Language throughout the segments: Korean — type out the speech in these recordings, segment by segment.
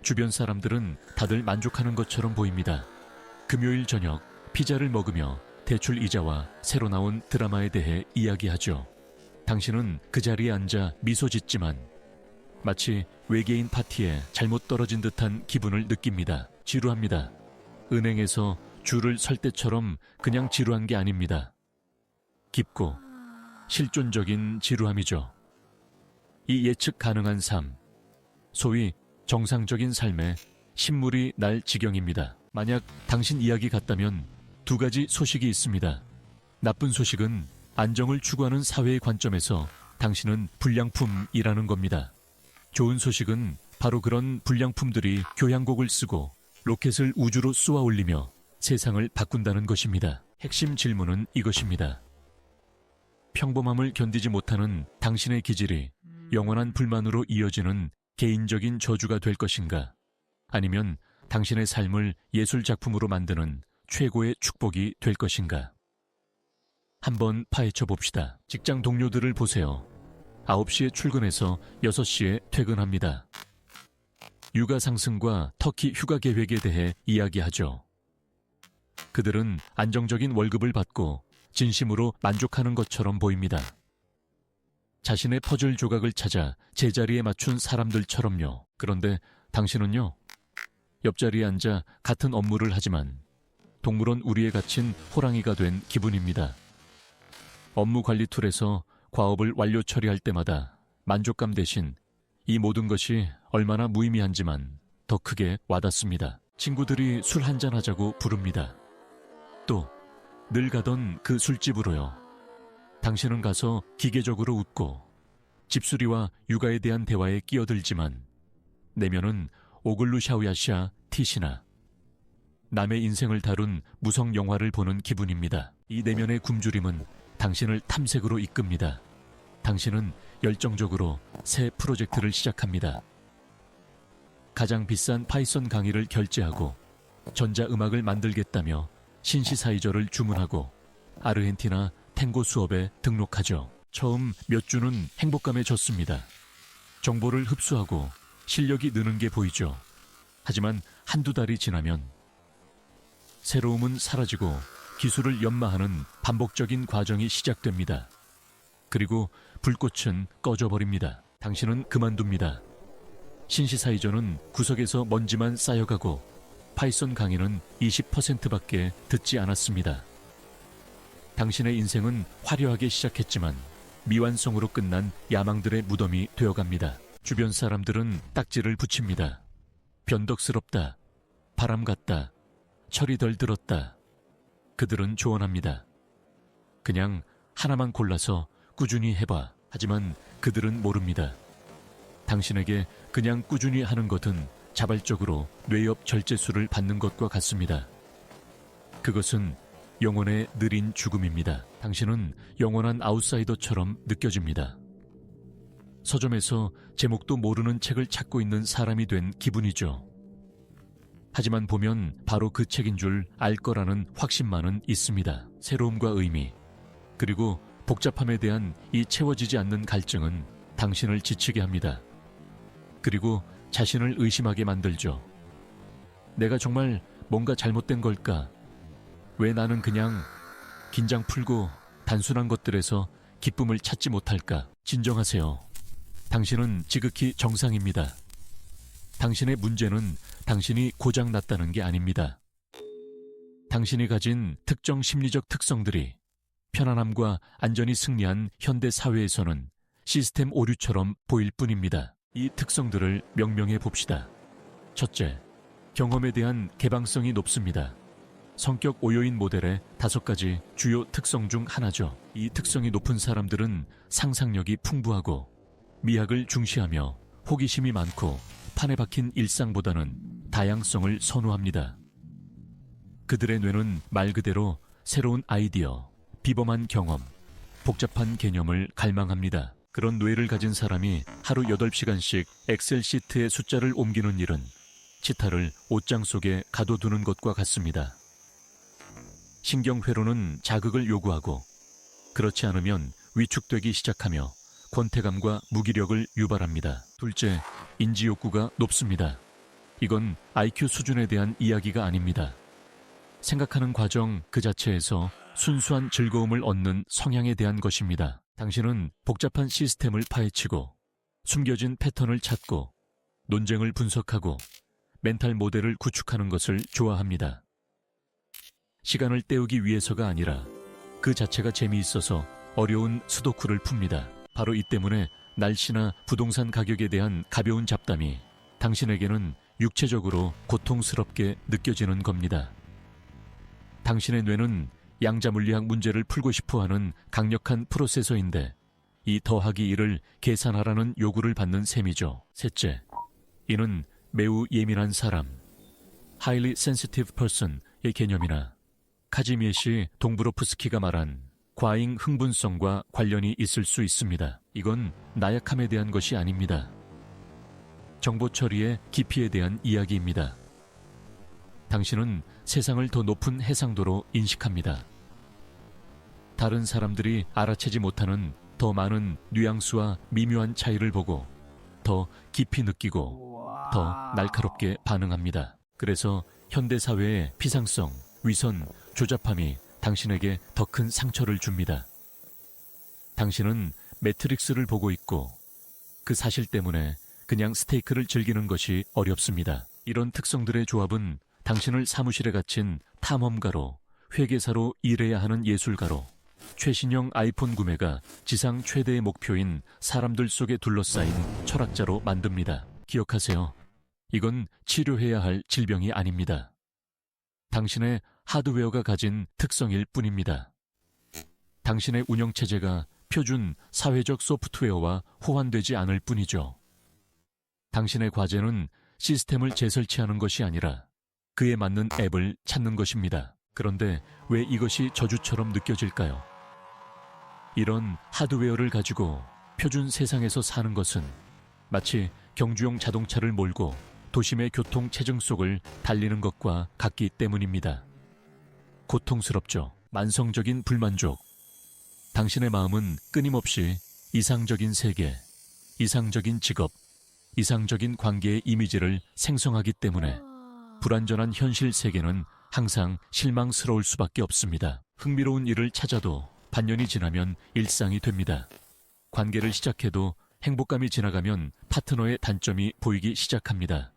주변 사람들은 다들 만족하는 것처럼 보입니다. 금요일 저녁 피자를 먹으며 대출 이자와 새로 나온 드라마에 대해 이야기하죠. 당신은 그 자리에 앉아 미소 짓지만 마치 외계인 파티에 잘못 떨어진 듯한 기분을 느낍니다. 지루합니다. 은행에서 줄을 설 때처럼 그냥 지루한 게 아닙니다. 깊고 실존적인 지루함이죠. 이 예측 가능한 삶, 소위 정상적인 삶에 신물이 날 지경입니다. 만약 당신 이야기 같다면 두 가지 소식이 있습니다. 나쁜 소식은 안정을 추구하는 사회의 관점에서 당신은 불량품이라는 겁니다. 좋은 소식은 바로 그런 불량품들이 교향곡을 쓰고 로켓을 우주로 쏘아 올리며 세상을 바꾼다는 것입니다. 핵심 질문은 이것입니다. 평범함을 견디지 못하는 당신의 기질이 영원한 불만으로 이어지는 개인적인 저주가 될 것인가? 아니면 당신의 삶을 예술작품으로 만드는 최고의 축복이 될 것인가? 한번 파헤쳐 봅시다. 직장 동료들을 보세요. 9시에 출근해서 6시에 퇴근합니다. 육아 상승과 터키 휴가 계획에 대해 이야기하죠. 그들은 안정적인 월급을 받고 진심으로 만족하는 것처럼 보입니다. 자신의 퍼즐 조각을 찾아 제자리에 맞춘 사람들처럼요. 그런데 당신은요? 옆자리에 앉아 같은 업무를 하지만 동물원 우리에 갇힌 호랑이가 된 기분입니다. 업무 관리 툴에서 과업을 완료 처리할 때마다 만족감 대신 이 모든 것이 얼마나 무의미한지만 더 크게 와닿습니다. 친구들이 술 한잔 하자고 부릅니다. 또 늘 가던 그 술집으로요. 당신은 가서 기계적으로 웃고 집수리와 육아에 대한 대화에 끼어들지만 내면은 오글루 샤오야샤 티시나 남의 인생을 다룬 무성 영화를 보는 기분입니다. 이 내면의 굶주림은 당신을 탐색으로 이끕니다. 당신은 열정적으로 새 프로젝트를 시작합니다. 가장 비싼 파이썬 강의를 결제하고 전자음악을 만들겠다며 신시사이저를 주문하고 아르헨티나 탱고 수업에 등록하죠. 처음 몇 주는 행복감에 젖습니다. 정보를 흡수하고 실력이 느는 게 보이죠. 하지만 한두 달이 지나면 새로움은 사라지고 기술을 연마하는 반복적인 과정이 시작됩니다. 그리고 불꽃은 꺼져버립니다. 당신은 그만둡니다. 신시사이저는 구석에서 먼지만 쌓여가고 파이썬 강의는 20%밖에 듣지 않았습니다. 당신의 인생은 화려하게 시작했지만 미완성으로 끝난 야망들의 무덤이 되어갑니다. 주변 사람들은 딱지를 붙입니다. 변덕스럽다, 바람 같다, 철이 덜 들었다. 그들은 조언합니다. 그냥 하나만 골라서 꾸준히 해봐. 하지만 그들은 모릅니다. 당신에게 그냥 꾸준히 하는 것은 자발적으로 뇌엽 절제술을 받는 것과 같습니다. 그것은 영혼의 느린 죽음입니다. 당신은 영원한 아웃사이더처럼 느껴집니다. 서점에서 제목도 모르는 책을 찾고 있는 사람이 된 기분이죠. 하지만 보면 바로 그 책인 줄 알 거라는 확신만은 있습니다. 새로움과 의미, 그리고 복잡함에 대한 이 채워지지 않는 갈증은 당신을 지치게 합니다. 그리고 자신을 의심하게 만들죠. 내가 정말 뭔가 잘못된 걸까? 왜 나는 그냥 긴장 풀고 단순한 것들에서 기쁨을 찾지 못할까? 진정하세요. 당신은 지극히 정상입니다. 당신의 문제는 당신이 고장났다는 게 아닙니다. 당신이 가진 특정 심리적 특성들이 편안함과 안전이 승리한 현대 사회에서는 시스템 오류처럼 보일 뿐입니다. 이 특성들을 명명해 봅시다. 첫째, 경험에 대한 개방성이 높습니다. 성격 오요인 모델의 5가지 주요 특성 중 하나죠. 이 특성이 높은 사람들은 상상력이 풍부하고 미학을 중시하며 호기심이 많고 판에 박힌 일상보다는 다양성을 선호합니다. 그들의 뇌는 말 그대로 새로운 아이디어, 비범한 경험, 복잡한 개념을 갈망합니다. 그런 뇌를 가진 사람이 하루 8시간씩 엑셀 시트에 숫자를 옮기는 일은 치타를 옷장 속에 가둬두는 것과 같습니다. 신경회로는 자극을 요구하고 그렇지 않으면 위축되기 시작하며 권태감과 무기력을 유발합니다. 둘째, 인지욕구가 높습니다. 이건 IQ 수준에 대한 이야기가 아닙니다. 생각하는 과정 그 자체에서 순수한 즐거움을 얻는 성향에 대한 것입니다. 당신은 복잡한 시스템을 파헤치고 숨겨진 패턴을 찾고 논쟁을 분석하고 멘탈 모델을 구축하는 것을 좋아합니다. 시간을 때우기 위해서가 아니라 그 자체가 재미있어서 어려운 스도쿠를 풉니다. 바로 이 때문에 날씨나 부동산 가격에 대한 가벼운 잡담이 당신에게는 육체적으로 고통스럽게 느껴지는 겁니다. 당신의 뇌는 양자물리학 문제를 풀고 싶어하는 강력한 프로세서인데 이 더하기 1을 계산하라는 요구를 받는 셈이죠. 셋째, 이는 매우 예민한 사람, highly sensitive person의 개념이나 카지미에시 동브로프스키가 말한 과잉 흥분성과 관련이 있을 수 있습니다. 이건 나약함에 대한 것이 아닙니다. 정보 처리의 깊이에 대한 이야기입니다. 당신은 세상을 더 높은 해상도로 인식합니다. 다른 사람들이 알아채지 못하는 더 많은 뉘앙스와 미묘한 차이를 보고 더 깊이 느끼고 더 날카롭게 반응합니다. 그래서 현대사회의 피상성, 위선, 조잡함이 당신에게 더 큰 상처를 줍니다. 당신은 매트릭스를 보고 있고 그 사실 때문에 그냥 스테이크를 즐기는 것이 어렵습니다. 이런 특성들의 조합은 당신을 사무실에 갇힌 탐험가로, 회계사로 일해야 하는 예술가로, 최신형 아이폰 구매가 지상 최대의 목표인 사람들 속에 둘러싸인 철학자로 만듭니다. 기억하세요. 이건 치료해야 할 질병이 아닙니다. 당신의 하드웨어가 가진 특성일 뿐입니다. 당신의 운영체제가 표준 사회적 소프트웨어와 호환되지 않을 뿐이죠. 당신의 과제는 시스템을 재설치하는 것이 아니라 그에 맞는 앱을 찾는 것입니다. 그런데 왜 이것이 저주처럼 느껴질까요? 이런 하드웨어를 가지고 표준 세상에서 사는 것은 마치 경주용 자동차를 몰고 도심의 교통 체증 속을 달리는 것과 같기 때문입니다. 고통스럽죠. 만성적인 불만족. 당신의 마음은 끊임없이 이상적인 세계, 이상적인 직업, 이상적인 관계의 이미지를 생성하기 때문에 불완전한 현실 세계는 항상 실망스러울 수밖에 없습니다. 흥미로운 일을 찾아도 반년이 지나면 일상이 됩니다. 관계를 시작해도 행복감이 지나가면 파트너의 단점이 보이기 시작합니다.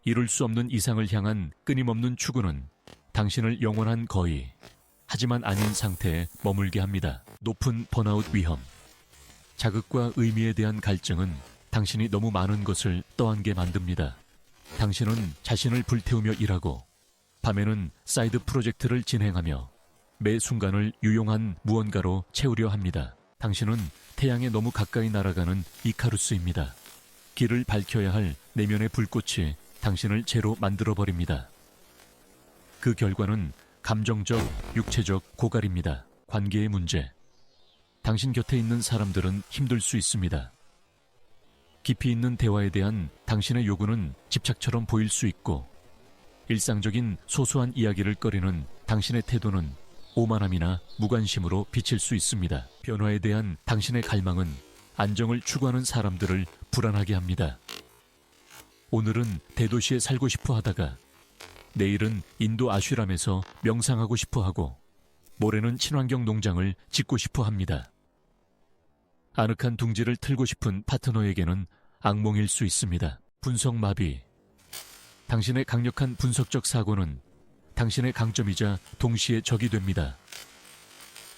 이룰 수 없는 이상을 향한 끊임없는 추구는 당신을 영원한 거의, 하지만 아닌 상태에 머물게 합니다. 높은 번아웃 위험. 자극과 의미에 대한 갈증은 당신이 너무 많은 것을 떠안게 만듭니다. 당신은 자신을 불태우며 일하고 밤에는 사이드 프로젝트를 진행하며 매 순간을 유용한 무언가로 채우려 합니다. 당신은 태양에 너무 가까이 날아가는 이카루스입니다. 길을 밝혀야 할 내면의 불꽃이 당신을 죄로 만들어버립니다. 그 결과는 감정적, 육체적 고갈입니다. 관계의 문제. 당신 곁에 있는 사람들은 힘들 수 있습니다. 깊이 있는 대화에 대한 당신의 요구는 집착처럼 보일 수 있고 일상적인 소소한 이야기를 꺼리는 당신의 태도는 오만함이나 무관심으로 비칠 수 있습니다. 변화에 대한 당신의 갈망은 안정을 추구하는 사람들을 불안하게 합니다. 오늘은 대도시에 살고 싶어 하다가 내일은 인도 아슈람에서 명상하고 싶어 하고 모레는 친환경 농장을 짓고 싶어 합니다. 아늑한 둥지를 틀고 싶은 파트너에게는 악몽일 수 있습니다. 분석마비. 당신의 강력한 분석적 사고는 당신의 강점이자 동시에 적이 됩니다.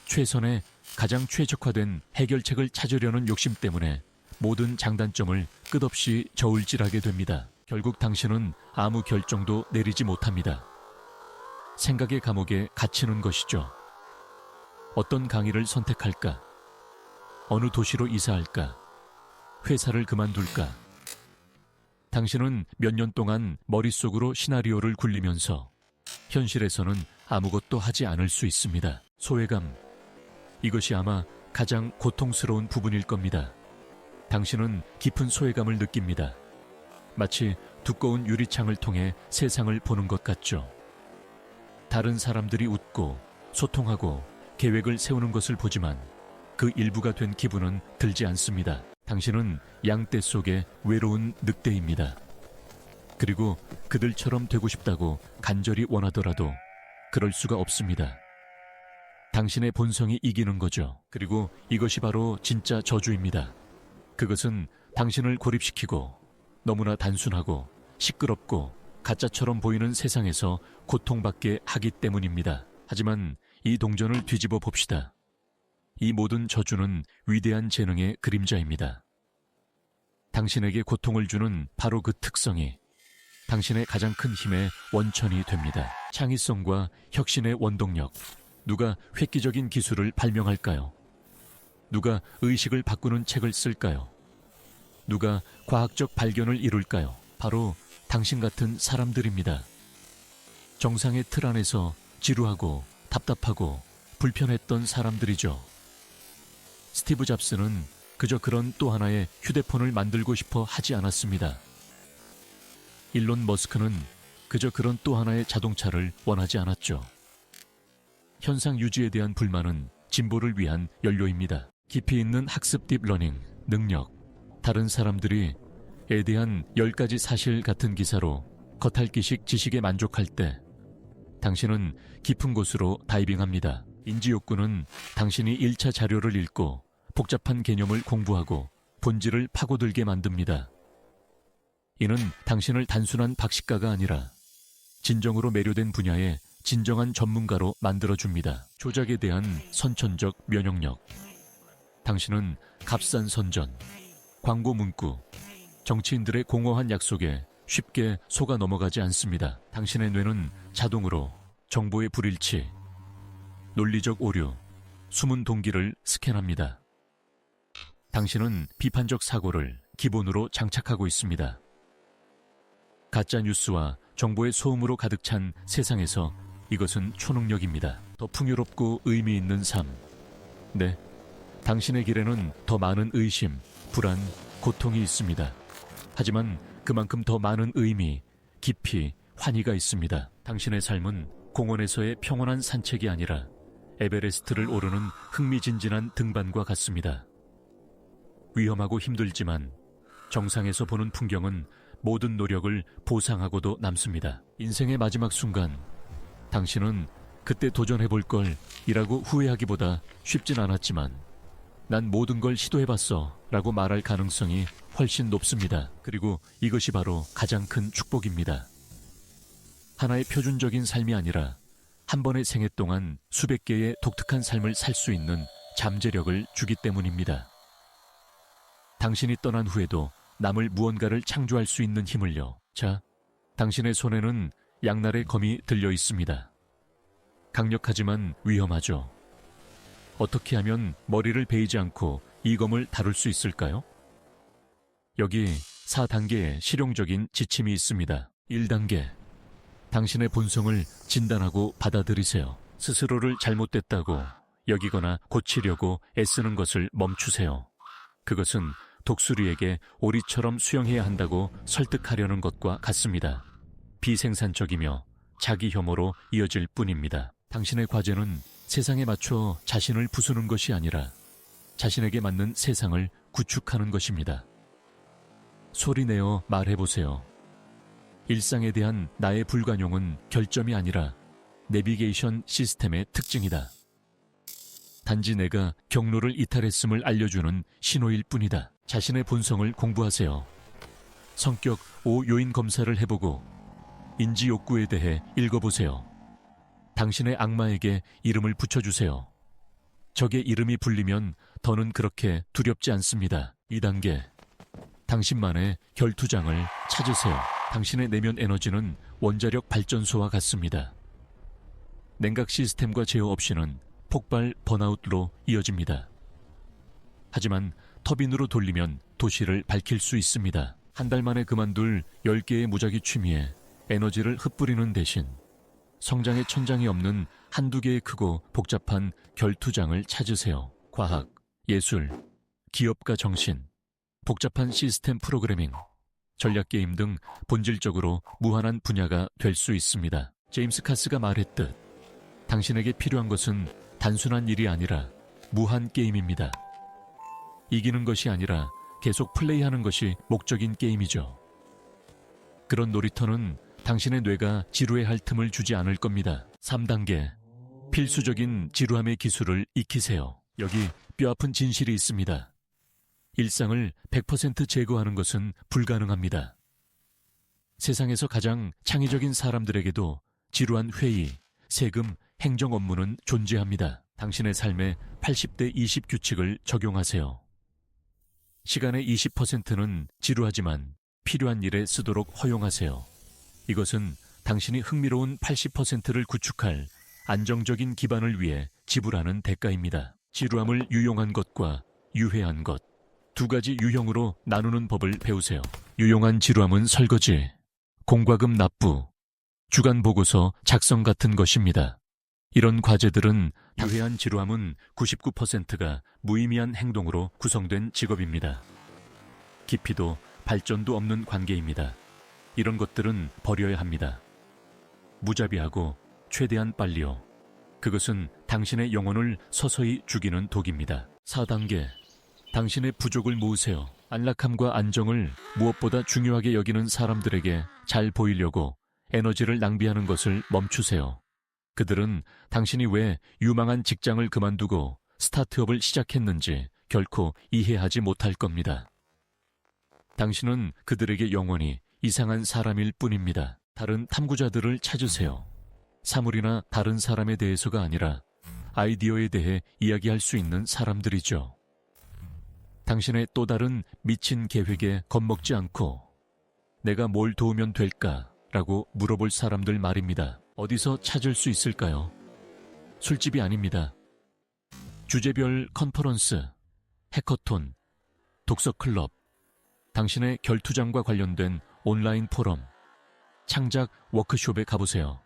최선의 가장 최적화된 해결책을 찾으려는 욕심 때문에 모든 장단점을 끝없이 저울질하게 됩니다. 결국 당신은 아무 결정도 내리지 못합니다. 생각의 감옥에 갇히는 것이죠. 어떤 강의를 선택할까? 어느 도시로 이사할까? 회사를 그만둘까? 당신은 몇 년 동안 머릿속으로 시나리오를 굴리면서 현실에서는 아무것도 하지 않을 수 있습니다. 소외감. 이것이 아마 가장 고통스러운 부분일 겁니다. 당신은 깊은 소외감을 느낍니다. 마치 두꺼운 유리창을 통해 세상을 보는 것 같죠. 다른 사람들이 웃고 소통하고 계획을 세우는 것을 보지만 그 일부가 된 기분은 들지 않습니다. 당신은 양떼 속의 외로운 늑대입니다. 그리고 그들처럼 되고 싶다고 간절히 원하더라도 그럴 수가 없습니다. 당신의 본성이 이기는 거죠. 그리고 이것이 바로 진짜 저주입니다. 그것은 당신을 고립시키고 너무나 단순하고 시끄럽고 가짜처럼 보이는 세상에서 고통받게 하기 때문입니다. 하지만 이 동전을 뒤집어 봅시다. 이 모든 저주는 위대한 재능의 그림자입니다. 당신에게 고통을 주는 바로 그 특성이 당신의 가장 큰 힘의 원천이 됩니다. 창의성과 혁신의 원동력. 누가 획기적인 기술을 발명할까요? 누가 의식을 바꾸는 책을 쓸까요? 누가 과학적 발견을 이룰까요? 바로 당신 같은 사람들입니다. 정상의 틀 안에서 지루하고 답답하고 불편했던 사람들이죠. 스티브 잡스는 그저 그런 또 하나의 휴대폰을 만들고 싶어 하지 않았습니다. 일론 머스크는 그저 그런 또 하나의 자동차를 원하지 않았죠. 현상 유지에 대한 불만은 진보를 위한 연료입니다. 깊이 있는 학습 딥러닝, 능력, 다른 사람들이 에 대한 10가지 사실 같은 기사로 겉핥기식 지식에 만족할 때 당신은 깊은 곳으로 다이빙합니다. 인지욕구는 당신이 1차 자료를 읽고 복잡한 개념을 공부하고 본질을 파고들게 만듭니다. 이는 당신을 단순한 박식가가 아니라 진정으로 매료된 분야의 진정한 전문가로 만들어줍니다. 조작에 대한 선천적 면역력. 당신은 값싼 선전, 광고 문구, 정치인들의 공허한 약속에 쉽게 속아 넘어가지 않습니다. 당신의 뇌는 자동으로 정보의 불일치, 논리적 오류, 숨은 동기를 스캔합니다. 당신은 비판적 사고를 기본으로 장착하고 있습니다. 가짜 뉴스와 정보의 소음으로 가득 찬 세상에서 이것은 초능력입니다. 더 풍요롭고 의미 있는 삶. 네, 당신의 길에는 더 많은 의심, 불안, 고통이 있습니다. 하지만 그만큼 더 많은 의미, 깊이, 환희가 있습니다. 당신의 삶은 공원에서의 평온한 산책이 아니라 에베레스트를 오르는 흥미진진한 등반과 같습니다. 위험하고 힘들지만 정상에서 보는 풍경은 모든 노력을 보상하고도 남습니다. 인생의 마지막 순간, 당신은 그때 도전해볼 걸 이라고 후회하기보다 쉽진 않았지만 난 모든 걸 시도해봤어 라고 말할 가능성이 훨씬 높습니다. 그리고 이것이 바로 가장 큰 축복입니다. 하나의 표준적인 삶이 아니라 한 번의 생애 동안 수백 개의 독특한 삶을 살 수 있는 잠재력을 주기 때문입니다. 당신이 떠난 후에도 남을 무언가를 창조할 수 있는 힘을요. 자, 당신의 손에는 양날의 검이 들려 있습니다. 강력하지만 위험하죠. 어떻게 하면 머리를 베이지 않고 이 검을 다룰 수 있을까요? 여기 4단계의 실용적인 지침이 있습니다. 1단계. 당신의 본성을 진단하고 받아들이세요. 스스로를 잘못됐다고 여기거나 고치려고 애쓰는 것을 멈추세요. 그것은 독수리에게 오리처럼 수영해야 한다고 설득하려는 것과 같습니다. 비생산적이며 자기 혐오로 이어질 뿐입니다. 당신의 과제는 세상에 맞춰 자신을 부수는 것이 아니라 자신에게 맞는 세상을 구축하는 것입니다. 소리내어 말해보세요. 일상에 대한 나의 불관용은 결점이 아니라 내비게이션 시스템의 특징이다. 단지 내가 경로를 이탈했음을 알려주는 신호일 뿐이다. 자신의 본성을 공부하세요. 성격 5요인 검사를 해보고 인지 욕구에 대해 읽어보세요. 당신의 악마에게 이름을 붙여주세요. 적의 이름이 불리면 더는 그렇게 두렵지 않습니다. 2단계. 당신만의 결투장을 찾으세요. 당신의 내면 에너지는 원자력 발전소와 같습니다. 냉각 시스템과 제어 없이는 폭발 번아웃로 이어집니다. 하지만 터빈으로 돌리면 도시를 밝힐 수 있습니다. 한 달 만에 그만둘 10개의 무작위 취미에 에너지를 흩뿌리는 대신 성장의 천장이 없는 한두 개의 크고 복잡한 결투장을 찾으세요. 과학, 예술, 기업가 정신, 복잡한 시스템 프로그래밍, 전략게임 등 본질적으로 무한한 분야가 될 수 있습니다. 제임스 카스가 말했듯 당신에게 필요한 것은 단순한 일이 아니라 무한 게임입니다. 이기는 것이 아니라 계속 플레이하는 것이 목적인 게임이죠. 그런 놀이터는 당신의 뇌가 지루해할 틈을 주지 않을 겁니다. 3단계. 필수적인 지루함의 기술을 익히세요. 여기 뼈아픈 진실이 있습니다. 일상을 100% 제거하는 것은 불가능합니다. 세상에서 가장 창의적인 사람들에게도 지루한 회의, 세금, 행정 업무는 존재합니다. 당신의 삶에 80대 20 규칙을 적용하세요. 시간의 20%는 지루하지만 필요한 일에 쓰도록 허용하세요. 이것은 당신이 흥미로운 80%를 구축할 안정적인 기반을 위해 지불하는 대가입니다. 지루함을 유용한 것과 유해한 것, 두 가지 유형으로 나누는 법을 배우세요. 유용한 지루함은 설거지, 공과금 납부, 주간 보고서 작성 같은 것입니다. 이런 과제들은 유해한 지루함은 99%가 무의미한 행동으로 구성된 직업입니다. 깊이도 발전도 없는 관계입니다. 이런 것들은 버려야 합니다. 무자비하고 최대한 빨리요. 그것은 당신의 영혼을 서서히 죽이는 독입니다. 4단계. 당신의 부족을 모으세요. 안락함과 안정을 무엇보다 중요하게 여기는 사람들에게 잘 보이려고 에너지를 낭비하는 것을 멈추세요. 그들은 당신이 왜 유망한 직장을 그만두고 스타트업을 시작했는지 결코 이해하지 못할 겁니다. 당신은 그들에게 영원히 이상한 사람일 뿐입니다. 다른 탐구자들을 찾으세요. 사물이나 다른 사람에 대해서가 아니라 아이디어에 대해 이야기할 수 있는 사람들이죠. 당신의 또 다른 미친 계획에 겁먹지 않고 내가 뭘 도우면 될까라고 물어볼 사람들 말입니다. 어디서 찾을 수 있을까요? 술집이 아닙니다. 주제별 컨퍼런스, 해커톤, 독서클럽, 당신의 결투장과 관련된 온라인 포럼, 창작 워크숍에 가보세요.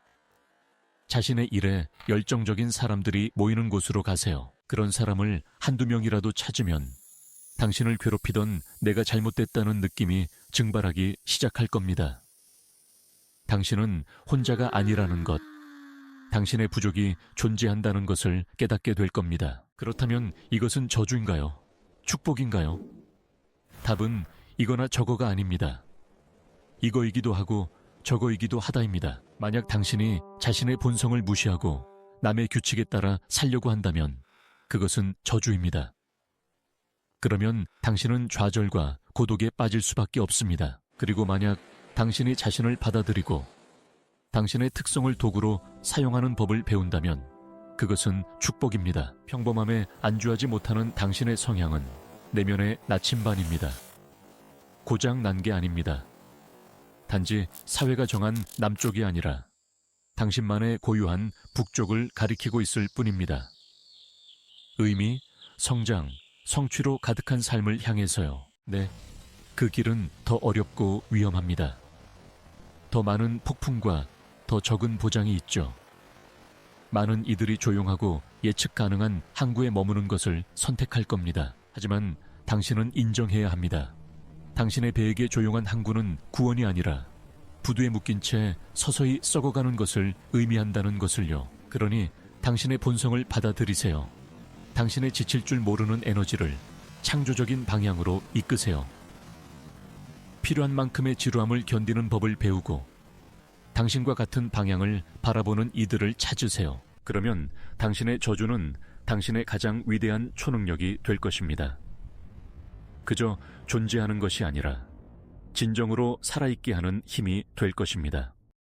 자신의 일에 열정적인 사람들이 모이는 곳으로 가세요. 그런 사람을 한두 명이라도 찾으면 당신을 괴롭히던 내가 잘못됐다는 느낌이 증발하기 시작할 겁니다. 당신은 혼자가 아니라는 것, 당신의 부족이 존재한다는 것을 깨닫게 될 겁니다. 그렇다면 이것은 저주인가요? 축복인가요? 답은 이거나 저거가 아닙니다. 이거이기도 하고 저거이기도 하다입니다. 만약 당신이 자신의 본성을 무시하고 남의 규칙에 따라 살려고 한다면 그것은 저주입니다. 그러면 당신은 좌절과 고독에 빠질 수밖에 없습니다. 그리고 만약 당신이 자신을 받아들이고 당신의 특성을 도구로 사용하는 법을 배운다면 그것은 축복입니다. 평범함에 안주하지 못하는 당신의 성향은 내면의 나침반입니다. 고장 난 게 아닙니다. 단지 사회가 정한 남쪽이 아니라 당신만의 고유한 북쪽을 가리키고 있을 뿐입니다. 의미, 성장, 성취로 가득한 삶을 향해서요. 네, 그 길은 더 어렵고 위험합니다. 더 많은 폭풍과 더 적은 보장이 있죠. 많은 이들이 조용하고 예측 가능한 항구에 머무는 것을 선택할 겁니다. 하지만 당신은 인정해야 합니다. 당신의 배에게 조용한 항구는 구원이 아니라 부두에 묶인 채 서서히 썩어가는 것을 의미한다는 것을요. 그러니 당신의 본성을 받아들이세요. 당신의 지칠 줄 모르는 에너지를 창조적인 방향으로 이끄세요. 필요한 만큼의 지루함을 견디는 법을 배우고 당신과 같은 방향을 바라보는 이들을 찾으세요. 그러면 당신의 저주는 당신의 가장 위대한 초능력이 될 것입니다. 그저 존재하는 것이 아니라 진정으로 살아있게 하는 힘이 될 것입니다.